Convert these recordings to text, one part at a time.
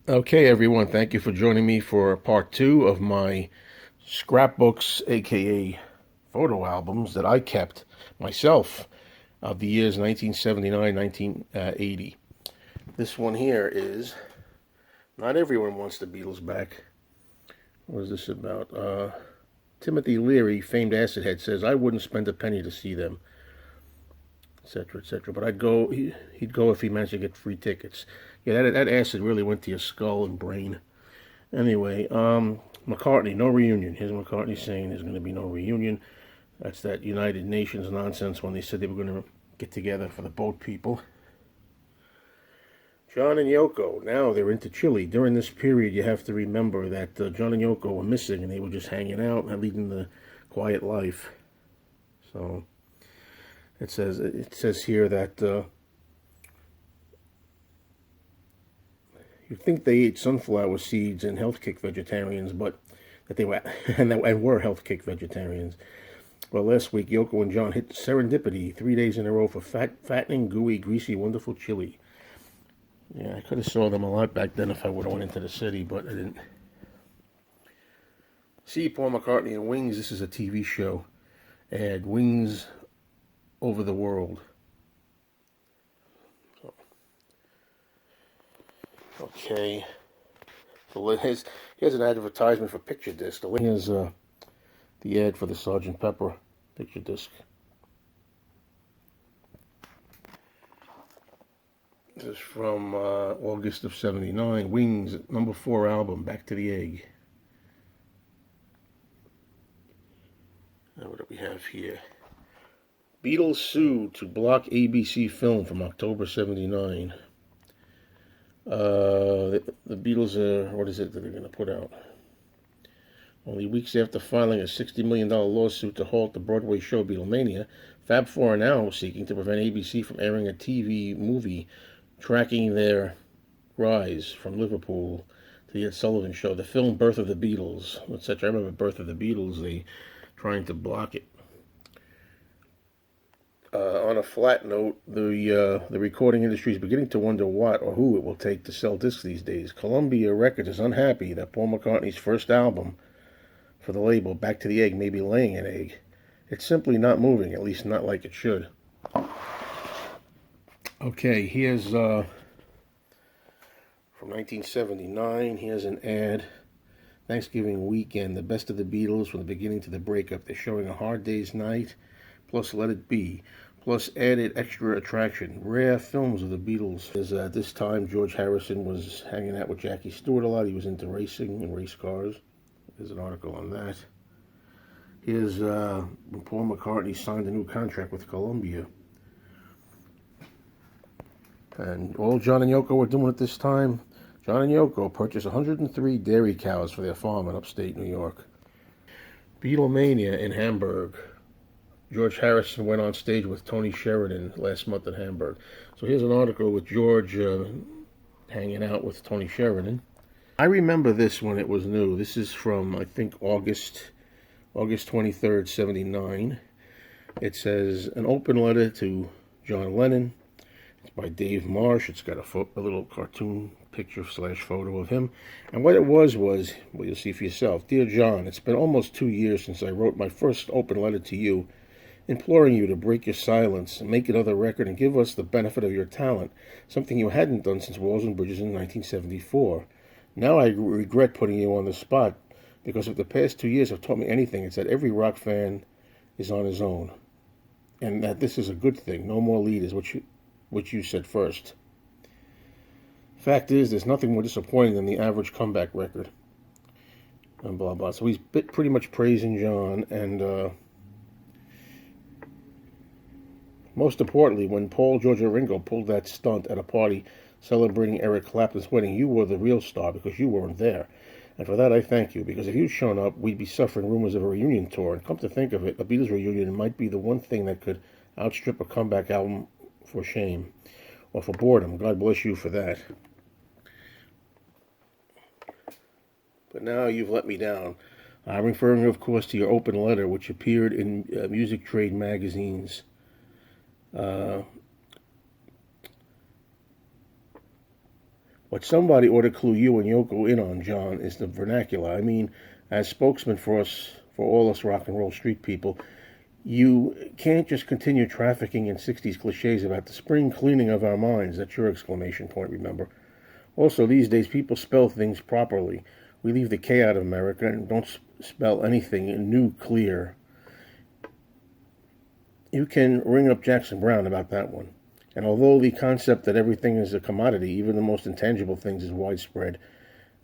Okay, everyone, thank you for joining me for part two of my scrapbooks, aka photo albums that I kept myself of the years 1979, 1980. This one here is Not Everyone Wants the Beatles Back. What is this about? Timothy Leary, famed acid head, says, I wouldn't spend a penny to see them, etc., etc. But he'd go if he managed to get free tickets. Yeah, that acid really went to your skull and brain. Anyway, McCartney, no reunion. Here's McCartney saying there's going to be no reunion. That's that United Nations nonsense when they said they were going to get together for the boat people. John and Yoko, now they're into Chile. During this period, you have to remember that John and Yoko were missing and they were just hanging out and leading the quiet life. So it says here that you'd think they ate sunflower seeds and health kick vegetarians, but that they were and were health kick vegetarians. Well, last week Yoko and John hit serendipity 3 days in a row for fattening, gooey, greasy, wonderful chili. Yeah, I could have saw them a lot back then if I would have went into the city, but I didn't. See Paul McCartney and Wings. This is a TV show. Ad Wings over the world. Okay. So here's an advertisement for Picture Disc. Here's the ad for the Sgt. Pepper Picture Disc. This is from August of '79. Wings, number 4 album, Back to the Egg. Now what do we have here? Beatles sued to block ABC film from October '79. The Beatles are, what is it that they're going to put out? Only weeks after filing a $60 million lawsuit to halt the Broadway show Beatlemania, Fab Four are now seeking to prevent ABC from airing a TV movie tracking their rise from Liverpool to the Ed Sullivan Show. The film Birth of the Beatles, etc. I remember Birth of the Beatles, they trying to block it. On a flat note, the recording industry is beginning to wonder what or who it will take to sell discs these days. Columbia Records is unhappy that Paul McCartney's first album for the label, Back to the Egg, may be laying an egg. It's simply not moving, at least not like it should. Okay, here's from 1979. Here's an ad. Thanksgiving weekend, the best of the Beatles from the beginning to the breakup. They're showing A Hard Day's Night, plus Let It Be, plus added extra attraction, rare films of the Beatles. As at this time, George Harrison was hanging out with Jackie Stewart a lot. He was into racing and race cars. There's an article on that. Here's when Paul McCartney signed a new contract with Columbia. And all John and Yoko were doing at this time, John and Yoko purchased 103 dairy cows for their farm in upstate New York. Beatlemania in Hamburg. George Harrison went on stage with Tony Sheridan last month in Hamburg. So here's an article with George hanging out with Tony Sheridan. I remember this when it was new. This is from, I think, August 23rd, '79. It says, an open letter to John Lennon. It's by Dave Marsh. It's got a little cartoon picture / photo of him. And what it was, well, you'll see for yourself. Dear John, it's been almost 2 years since I wrote my first open letter to you, imploring you to break your silence and make another record and give us the benefit of your talent, something you hadn't done since Walls and Bridges in 1974. Now I regret putting you on the spot, because if the past 2 years have taught me anything, it's that every rock fan is on his own, and that this is a good thing. No more leaders, which you said first. Fact is, there's nothing more disappointing than the average comeback record. And blah, blah. So he's pretty much praising John, and most importantly, when Paul, George, and Ringo pulled that stunt at a party celebrating Eric Clapton's wedding, you were the real star because you weren't there. And for that, I thank you, because if you'd shown up, we'd be suffering rumors of a reunion tour. And come to think of it, a Beatles reunion might be the one thing that could outstrip a comeback album for shame or for boredom. God bless you for that. But now you've let me down. I'm referring, of course, to your open letter, which appeared in music trade magazines. What somebody ought to clue you and Yoko in on, John, is the vernacular. I mean, as spokesman for us, for all us rock and roll street people, you can't just continue trafficking in 60s cliches about the spring cleaning of our minds. That's your exclamation point, remember? Also, these days, people spell things properly. We leave the K out of America and don't spell anything new clear. You can ring up Jackson Browne about that one. And although the concept that everything is a commodity, even the most intangible things, is widespread,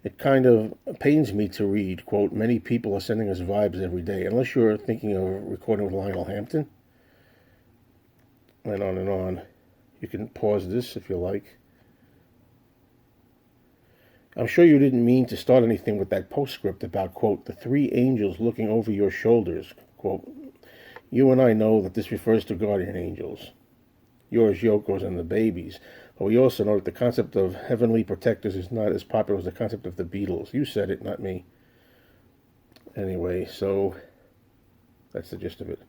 it kind of pains me to read, quote, many people are sending us vibes every day, unless you're thinking of recording with Lionel Hampton. And on and on. You can pause this if you like. I'm sure you didn't mean to start anything with that postscript about, quote, the three angels looking over your shoulders, quote. You and I know that this refers to guardian angels. Yours, Yoko's, and the babies. But we also know that the concept of heavenly protectors is not as popular as the concept of the Beatles. You said it, not me. Anyway, so that's the gist of it.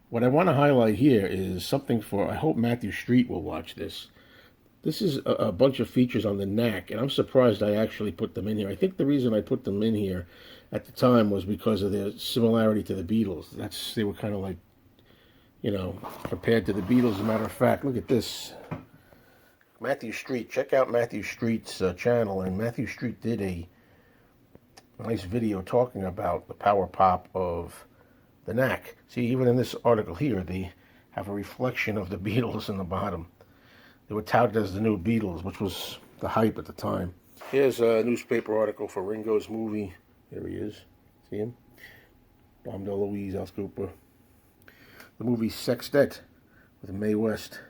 What I want to highlight here is something for, I hope Matthew Street will watch this. This is a bunch of features on the Knack, and I'm surprised I actually put them in here. I think the reason I put them in here at the time was because of their similarity to the Beatles. They were kind of like, compared to the Beatles. As a matter of fact, look at this. Matthew Street. Check out Matthew Street's channel, and Matthew Street did a nice video talking about the power pop of the Knack. See, even in this article here, they have a reflection of the Beatles in the bottom. They were touted as the new Beatles, which was the hype at the time. Here's a newspaper article for Ringo's movie. There he is. See him? Dom DeLuise, Alice Cooper. The movie Sextet with Mae West.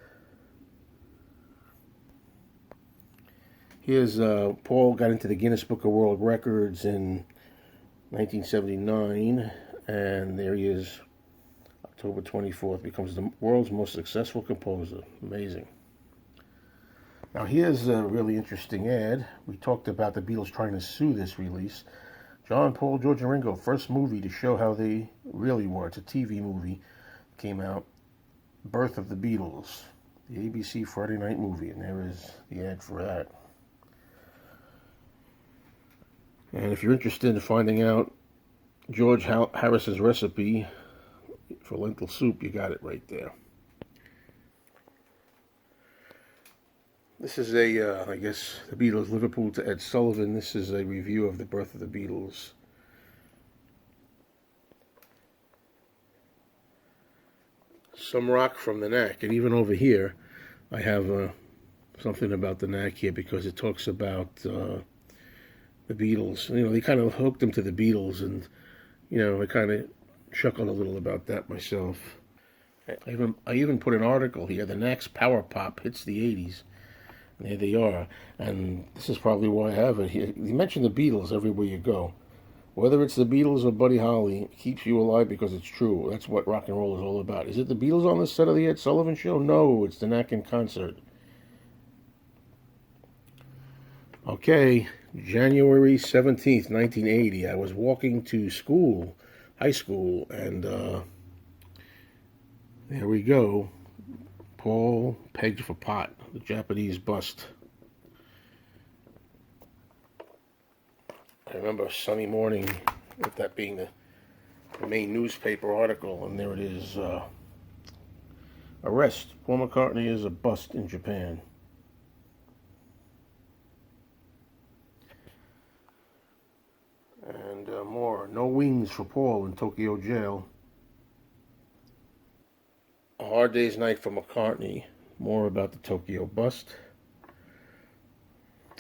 Here's Paul got into the Guinness Book of World Records in 1979, and there he is, October 24th, becomes the world's most successful composer. Amazing. Now here's a really interesting ad. We talked about the Beatles trying to sue this release. John, Paul, George, and Ringo, first movie to show how they really were. It's a TV movie. Came out, Birth of the Beatles, the ABC Friday night movie, and there is the ad for that. And if you're interested in finding out George Harrison's recipe for lentil soup, you got it right there. This is I guess, the Beatles, Liverpool to Ed Sullivan. This is a review of the Birth of the Beatles. Some rock from the Knack. And even over here, I have something about the Knack here because it talks about the Beatles. They kind of hooked them to the Beatles, and, I kind of chuckled a little about that myself. I even put an article here, the Knack's Power Pop hits the 80s. There they are, and this is probably why I have it here. You mention the Beatles everywhere you go. Whether it's the Beatles or Buddy Holly, it keeps you alive because it's true. That's what rock and roll is all about. Is it the Beatles on the set of the Ed Sullivan Show? No, it's the Knack in concert. Okay, January 17th, 1980. I was walking to school, high school, and there we go. Paul pegged for pot, the Japanese bust. I remember a sunny morning, with that being the main newspaper article, and there it is. Arrest. Paul McCartney is a bust in Japan. And more. No wings for Paul in Tokyo jail. A hard day's night for McCartney. More about the Tokyo bust.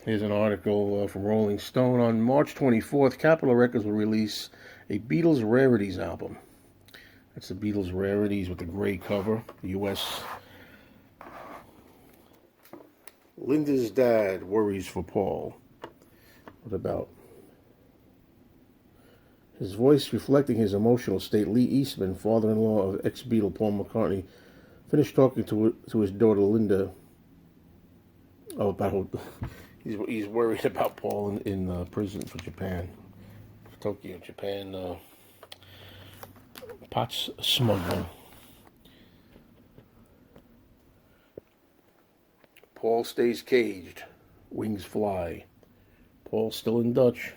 Here's an article from Rolling Stone. On March 24th, Capitol Records will release a Beatles Rarities album. That's the Beatles Rarities with the gray cover. The U.S. Linda's dad worries for Paul. What about? His voice reflecting his emotional state, Lee Eastman, father-in-law of ex-Beatle Paul McCartney, finished talking to his daughter Linda. He's worried about Paul in prison for Japan, Tokyo, Japan, pot smuggling. Paul Paul stays caged. Wings fly. Paul still in Dutch.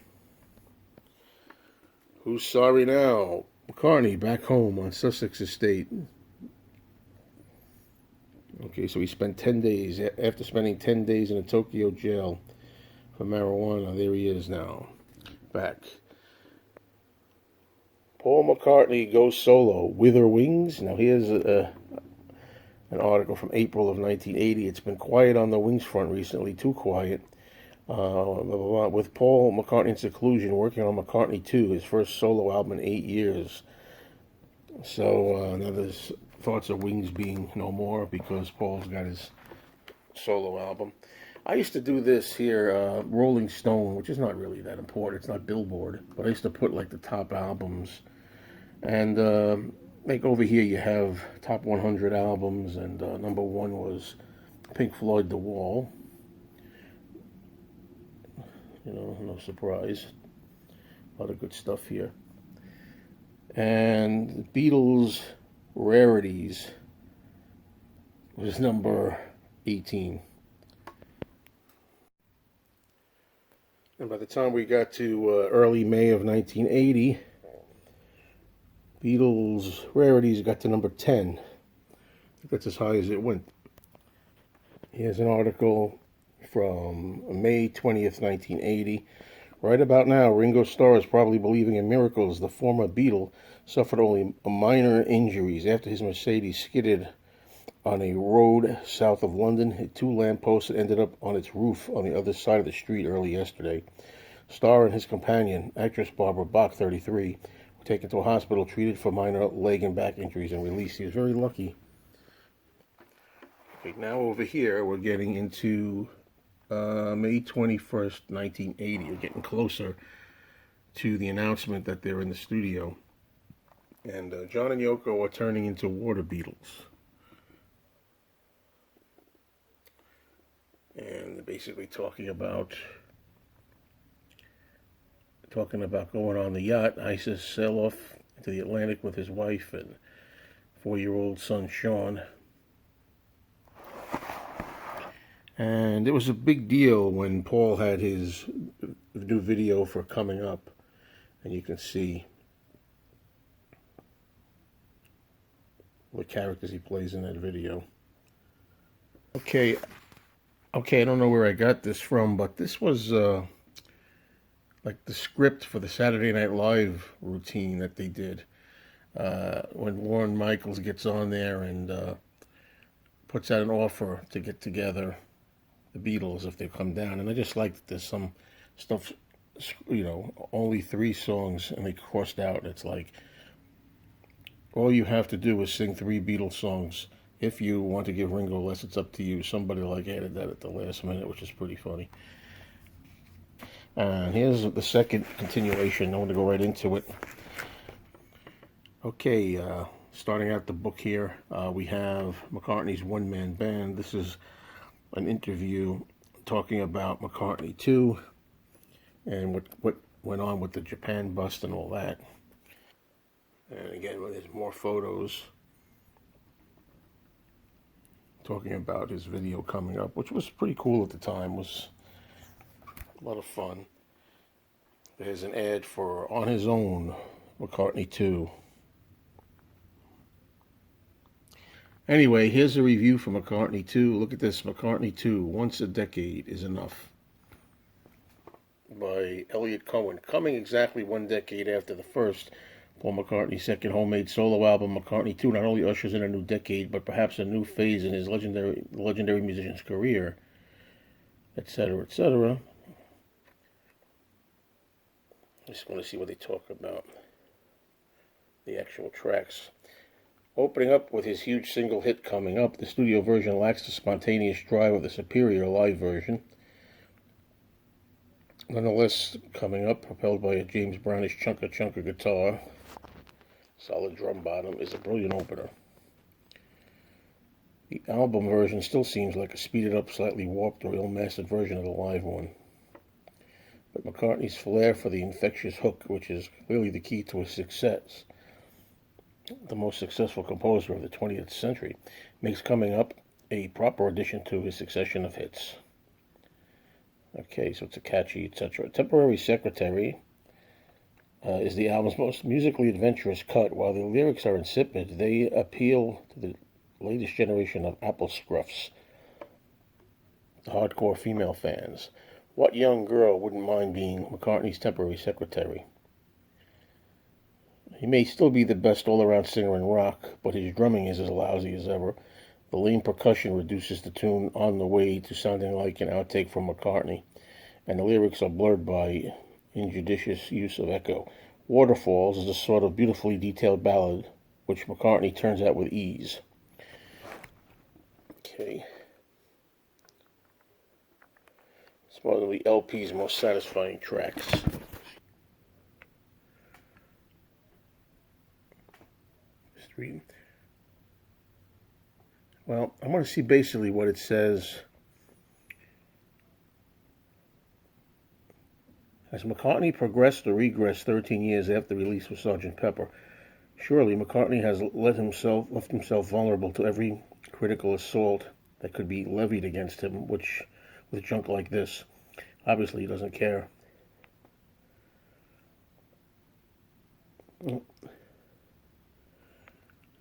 Who's sorry now? McCartney back home on Sussex Estate. Okay, so he spent 10 days. After spending 10 days in a Tokyo jail for marijuana, there he is now. Back. Paul McCartney goes solo. Wither Wings. Now here's an article from April of 1980. It's been quiet on the Wings front recently, too quiet. With Paul McCartney in seclusion, working on McCartney II, his first solo album in 8 years. So now there's thoughts of Wings being no more because Paul's got his solo album. I used to do this here, Rolling Stone, which is not really that important. It's not Billboard, but I used to put like the top albums. And like over here you have top 100 albums, and number one was Pink Floyd, The Wall. You know, no surprise. A lot of good stuff here. And Beatles Rarities was number 18. And by the time we got to early May of 1980, Beatles Rarities got to number 10. I think that's as high as it went. Here's an article from May 20th, 1980. Right about now, Ringo Starr is probably believing in miracles. The former Beatle suffered only minor injuries after his Mercedes skidded on a road south of London. Hit two lampposts and ended up on its roof on the other side of the street early yesterday. Starr and his companion, actress Barbara Bach, 33, were taken to a hospital, treated for minor leg and back injuries, and released. He was very lucky. Okay, now over here, we're getting into May 21st, 1980. We're getting closer to the announcement that they're in the studio. And John and Yoko are turning into water beetles. And they're basically talking about going on the yacht. ISIS sail off into the Atlantic with his wife and 4-year-old son Sean. And it was a big deal when Paul had his new video for Coming Up. And you can see the characters he plays in that video. Okay, I don't know where I got this from, but this was like the script for the Saturday Night Live routine that they did. When Warren Michaels gets on there and puts out an offer to get together the Beatles if they come down. And I just like that there's some stuff, you know, only 3 songs and they crossed out. It's like, all you have to do is sing 3 Beatles songs. If you want to give Ringo less, it's up to you. Somebody like added that at the last minute, which is pretty funny. And here's the second continuation. I want to go right into it. Okay, starting out the book here, we have McCartney's one-man band. This is an interview talking about McCartney II and what went on with the Japan bust and all that. And again, there's more photos talking about his video Coming Up, which was pretty cool at the time. It was a lot of fun. There's an ad for On His Own, McCartney II. Anyway, here's a review for McCartney II. Look at this, McCartney II, Once a Decade is Enough, by Elliot Cohen. Coming exactly 1 decade after the first, Paul McCartney's second homemade solo album, McCartney II, not only ushers in a new decade, but perhaps a new phase in his legendary musician's career, etc., etc. I just want to see what they talk about, the actual tracks. Opening up with his huge single hit Coming Up, the studio version lacks the spontaneous drive of the superior live version. Nonetheless, Coming Up, propelled by a James Brownish chunka guitar, solid drum bottom, is a brilliant opener. The album version still seems like a speeded up, slightly warped or ill-mastered version of the live one. But McCartney's flair for the infectious hook, which is clearly the key to his success, the most successful composer of the 20th century, makes Coming Up a proper addition to his succession of hits. Okay, so it's a catchy, etc. Temporary Secretary is the album's most musically adventurous cut. While the lyrics are insipid, they appeal to the latest generation of Apple scruffs, the hardcore female fans. What young girl wouldn't mind being McCartney's temporary secretary? He may still be the best all-around singer in rock, but his drumming is as lousy as ever. The lean percussion reduces the tune on the way to sounding like an outtake from McCartney, and the lyrics are blurred by injudicious use of echo. Waterfalls is a sort of beautifully detailed ballad, which McCartney turns out with ease. Okay. It's one of the LP's most satisfying tracks. Just reading. Well, I want to see basically what it says. As McCartney progressed or regressed 13 years after the release of Sgt. Pepper, surely McCartney has left himself vulnerable to every critical assault that could be levied against him, which with junk like this. Obviously, he doesn't care. It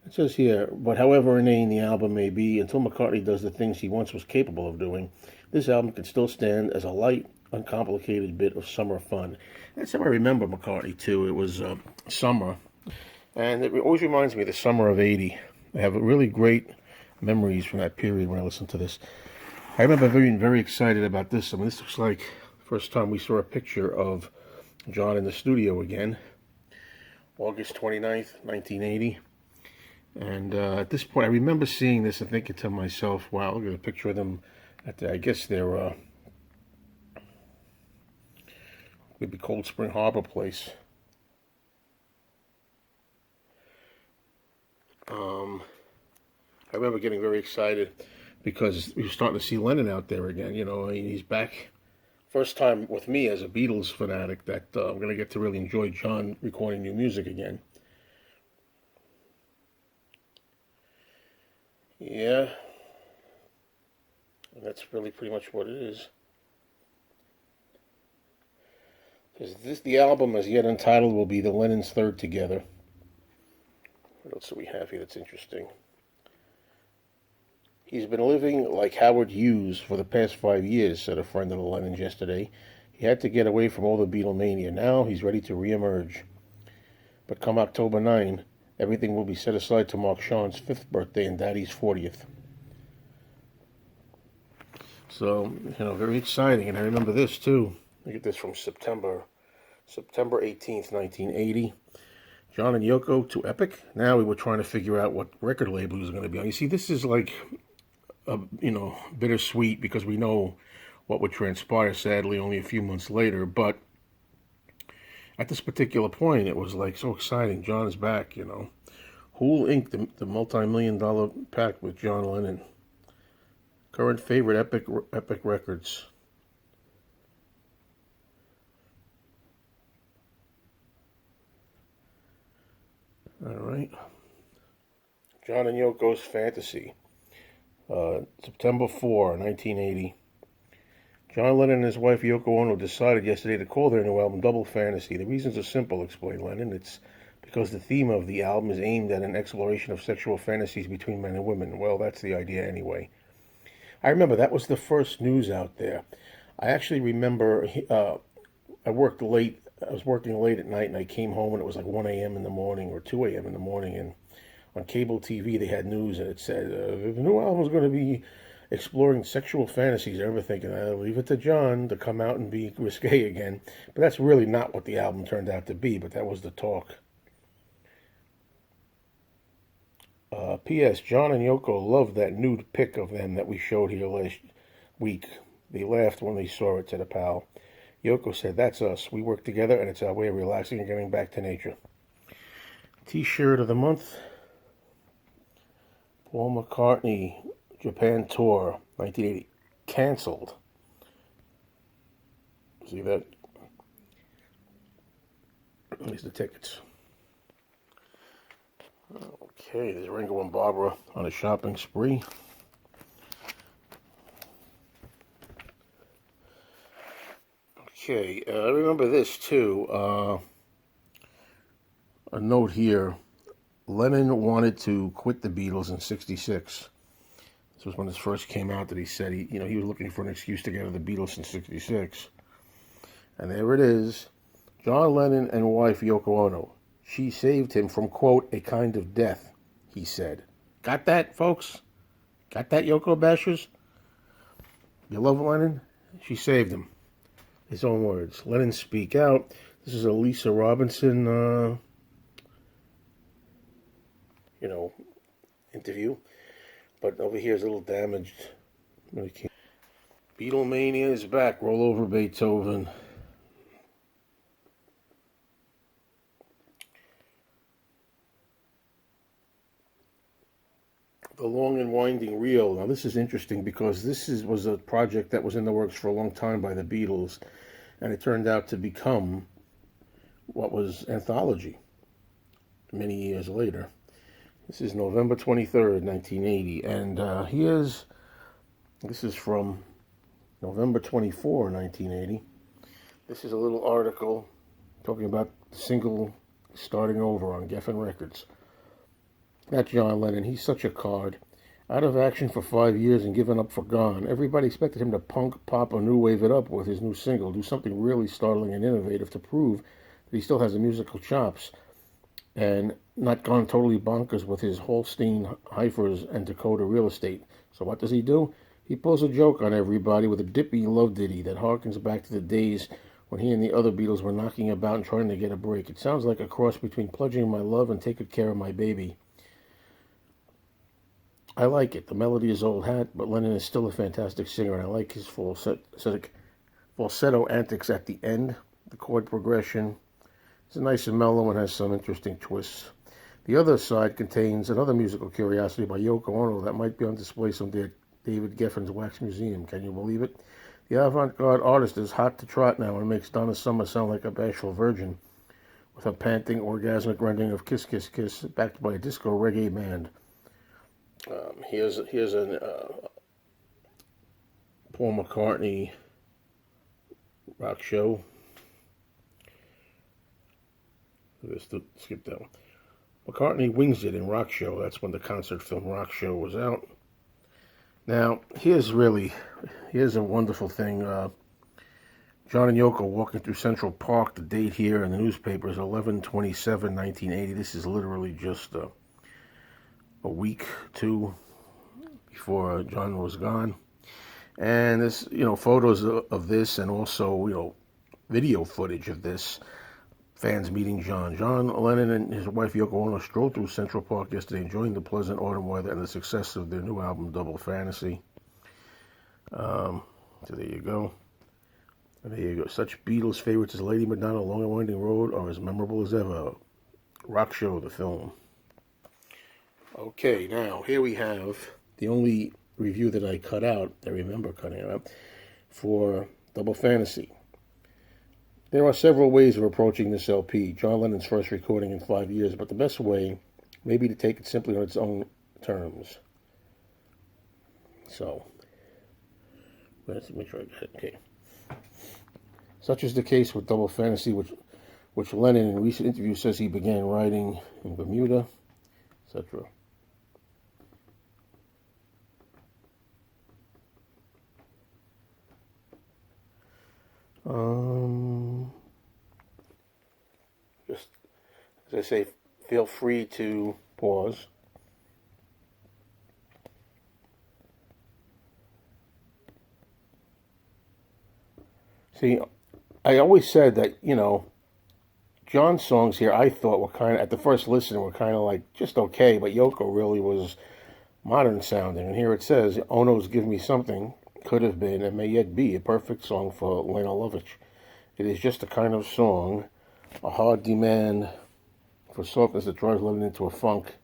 says here, but however inane the album may be, until McCartney does the things he once was capable of doing, this album can still stand as a light, uncomplicated bit of summer fun. That's how I remember McCartney II. It was summer, and it always reminds me of the summer of '80. I have really great memories from that period when I listened to this. I remember being very excited about this. I mean, this looks like the first time we saw a picture of John in the studio again, August 29th, 1980. And at this point, I remember seeing this and thinking to myself, wow, look at a picture of them at I guess they're maybe Cold Spring Harbor place. I remember getting very excited because we were starting to see Lennon out there again. You know, he's back. First time with me as a Beatles fanatic that I'm going to get to really enjoy John recording new music again. Yeah, and that's really pretty much what it is. Because the album, as yet untitled, will be the Lennon's third together. What else do we have here that's interesting? He's been living like Howard Hughes for the past 5 years, said a friend of the Lennons yesterday. He had to get away from all the Beatlemania. Now he's ready to reemerge. But come October 9, everything will be set aside to mark Sean's 5th birthday and Daddy's 40th. So, very exciting. And I remember this, too. Look at this from September 18th, 1980. John and Yoko to Epic. Now we were trying to figure out what record label he was going to be on. You see, this is like, bittersweet because we know what would transpire, sadly, only a few months later. But at this particular point, it was like so exciting. John is back, Who'll ink the multi-million-dollar pact with John Lennon? Current favorite Epic Records. All right. John and Yoko's Fantasy. September 4, 1980. John Lennon and his wife Yoko Ono decided yesterday to call their new album Double Fantasy. The reasons are simple, explained Lennon. It's because the theme of the album is aimed at an exploration of sexual fantasies between men and women. Well, that's the idea anyway. I remember that was the first news out there. I actually remember I worked late. I was working late at night, and I came home, and it was like 1 a.m. in the morning or 2 a.m. in the morning, and on cable TV they had news, and it said the new album is going to be exploring sexual fantasies. I remember thinking, I'll leave it to John to come out and be risque again. But that's really not what the album turned out to be, but that was the talk. P.S. John and Yoko loved that nude pic of them that we showed here last week. They laughed when they saw it, said a pal. Yoko said, that's us. We work together, and it's our way of relaxing and getting back to nature. T-shirt of the month. Paul McCartney, Japan Tour, 1980. Canceled. See that? Here's the tickets. Okay, there's Ringo and Barbara on a shopping spree. Okay, I remember this too. A note here. Lennon wanted to quit the Beatles in '66. This was when this first came out that he said he was looking for an excuse to get out of the Beatles in '66. And there it is. John Lennon and wife Yoko Ono. She saved him from, quote, a kind of death, he said. Got that, folks? Got that, Yoko Bashers? You love Lennon? She saved him. His own words. Lennon speak out. This is a Lisa Robinson, interview. But over here is a little damaged. Beatlemania is back. Roll over Beethoven. The Long and Winding Reel. Now this is interesting because was a project that was in the works for a long time by the Beatles, and it turned out to become what was Anthology many years later. This is November 23rd, 1980, and this is from November 24, 1980. This is a little article talking about the single Starting Over on Geffen Records. That John Lennon, he's such a card. Out of action for 5 years and given up for gone. Everybody expected him to punk, pop, or new wave it up with his new single, do something really startling and innovative to prove that he still has the musical chops, and not gone totally bonkers with his Holstein Heifers and Dakota real estate. So what does he do? He pulls a joke on everybody with a dippy love ditty that harkens back to the days when he and the other Beatles were knocking about and trying to get a break. It sounds like a cross between Pledging My Love and Take Good Care of My Baby. I like it. The melody is old hat, but Lennon is still a fantastic singer, and I like his falsetto antics at the end. The chord progression is nice and mellow and has some interesting twists. The other side contains another musical curiosity by Yoko Ono that might be on display someday at David Geffen's Wax Museum. Can you believe it? The avant-garde artist is hot to trot now and makes Donna Summer sound like a bashful virgin with a panting, orgasmic rendering of Kiss, Kiss, Kiss, backed by a disco reggae band. Here's an Paul McCartney rock show. Skip that one. McCartney wings it in Rock Show. That's when the concert film Rock Show was out. Now, here's a wonderful thing. John and Yoko walking through Central Park. The date here in the newspaper is 11/27/1980. This is literally just a week, two before John was gone. And this, photos of this, and also, video footage of this. Fans meeting John. John Lennon and his wife Yoko Ono strolled through Central Park yesterday, enjoying the pleasant autumn weather and the success of their new album, Double Fantasy. So there you go. And there you go. Such Beatles favorites as Lady Madonna, Long and Winding Road are as memorable as ever. Rock Show, the film. Okay, now here we have the only review that I cut out, I remember cutting it out, for Double Fantasy. There are several ways of approaching this LP, John Lennon's first recording in 5 years, but the best way may be to take it simply on its own terms. So, let's make sure I got it. Okay. Such is the case with Double Fantasy, which Lennon in recent interviews says he began writing in Bermuda, etc. Just as I say, feel free to pause. See, I always said that, John's songs here I thought were kind of, at the first listen, were kind of like just okay, but Yoko really was modern sounding. And here it says, Ono's Give Me Something could have been and may yet be a perfect song for Lena Lovitch. It is just the kind of song, a hard demand for softness that drives Lennon into a funk.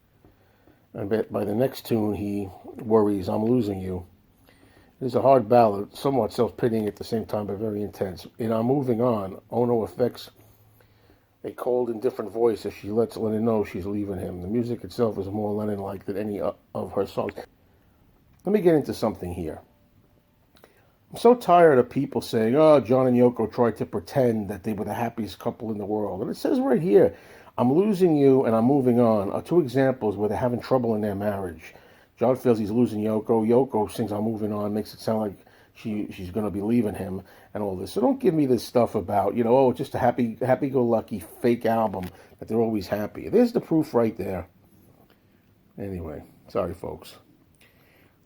And by the next tune, he worries, I'm losing you. It is a hard ballad, somewhat self-pitying at the same time, but very intense. In I'm Moving On, Ono affects a cold, indifferent voice as she lets Lennon know she's leaving him. The music itself is more Lennon-like than any of her songs. Let me get into something here. I'm so tired of people saying, oh, John and Yoko tried to pretend that they were the happiest couple in the world. And it says right here, I'm losing you and I'm moving on, are two examples where they're having trouble in their marriage. John feels he's losing Yoko. Yoko sings I'm moving on, makes it sound like she's going to be leaving him and all this. So don't give me this stuff about, oh, it's just a happy-go-lucky fake album that they're always happy. There's the proof right there. Anyway, sorry, folks.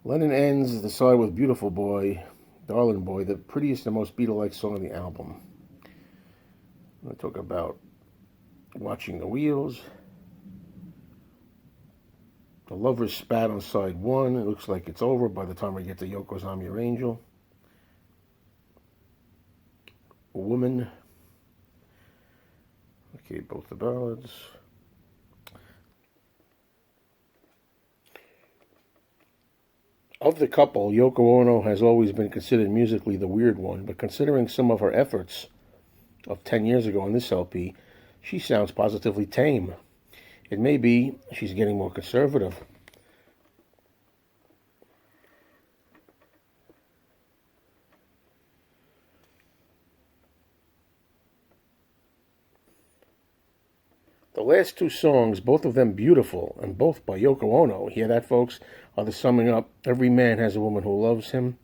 Lennon ends the side with Beautiful Boy, Darling Boy, the prettiest and most Beatle-like song on the album. I talk about watching the wheels. The lovers spat on side one. It looks like it's over by the time we get to Yoko's I'm Your Angel. A woman. Okay, both the ballads. Of the couple, Yoko Ono has always been considered musically the weird one, but considering some of her efforts of 10 years ago on this LP, she sounds positively tame. It may be she's getting more conservative. The last two songs, both of them beautiful, and both by Yoko Ono, hear that, folks, are the summing up. Every Man Has a Woman Who Loves Him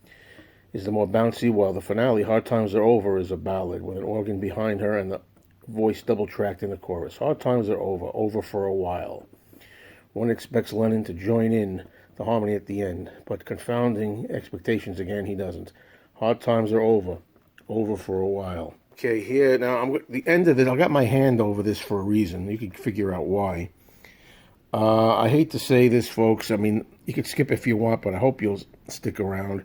is the more bouncy, while the finale, Hard Times Are Over, is a ballad with an organ behind her and the voice double-tracked in the chorus. Hard Times Are Over, over for a while. One expects Lennon to join in the harmony at the end, but confounding expectations again, he doesn't. Hard Times Are Over, over for a while. Okay, here, now, the end of it, I got my hand over this for a reason. You can figure out why. I hate to say this, folks. I mean, you could skip if you want, but I hope you'll stick around.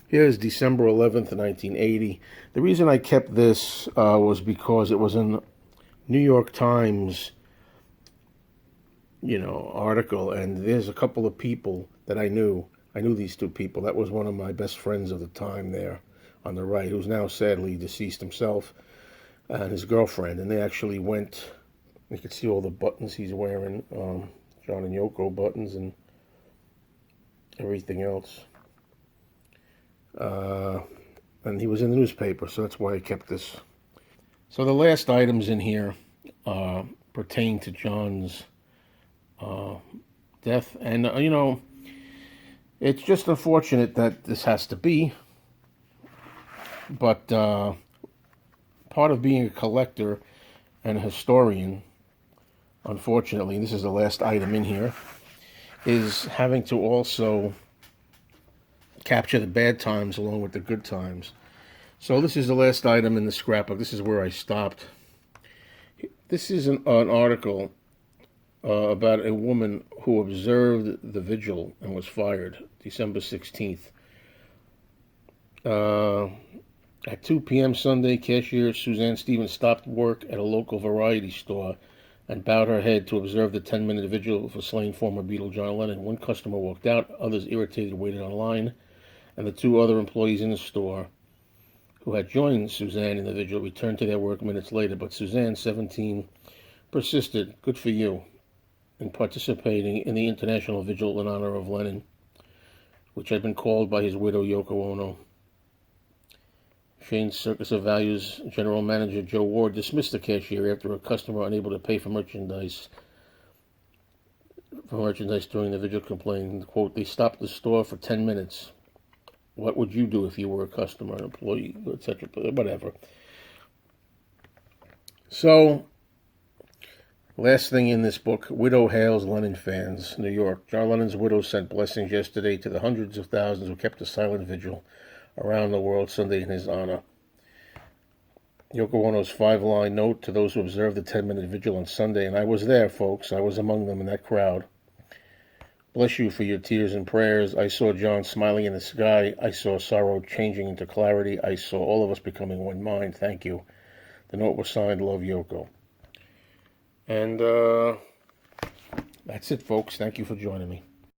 Here's December 11th, 1980. The reason I kept this was because it was in New York Times, article, and there's a couple of people that I knew. I knew these two people. That was one of my best friends of the time there on the right, who's now sadly deceased himself, and his girlfriend. And they actually went, you could see all the buttons he's wearing, John and Yoko buttons and everything else. And he was in the newspaper, so that's why I kept this. So the last items in here pertain to John's death. And, it's just unfortunate that this has to be. But part of being a collector and a historian, unfortunately, and this is the last item in here, is having to also capture the bad times along with the good times. So this is the last item in the scrapbook. This is where I stopped. This is an article about a woman who observed the vigil and was fired December 16th. At 2 p.m. Sunday, cashier Suzanne Stevens stopped work at a local variety store and bowed her head to observe the 10-minute vigil for slain former Beatle John Lennon. One customer walked out, others irritated waited online, and the two other employees in the store who had joined Suzanne in the vigil returned to their work minutes later. But Suzanne, 17, persisted, good for you, in participating in the international vigil in honor of Lennon, which had been called by his widow Yoko Ono. Shane's Circus of Values general manager Joe Ward dismissed the cashier after a customer unable to pay for merchandise during the vigil complained, quote, they stopped the store for 10 minutes. What would you do if you were a customer, an employee, etc., whatever. So, last thing in this book, widow hails Lennon fans, New York. John Lennon's widow sent blessings yesterday to the hundreds of thousands who kept a silent vigil around the world Sunday in his honor. Yoko Ono's 5-line note to those who observed the 10-minute vigil on Sunday, and I was there, folks. I was among them in that crowd. Bless you for your tears and prayers. I saw John smiling in the sky. I saw sorrow changing into clarity. I saw all of us becoming one mind. Thank you. The note was signed, Love, Yoko. And that's it, folks. Thank you for joining me.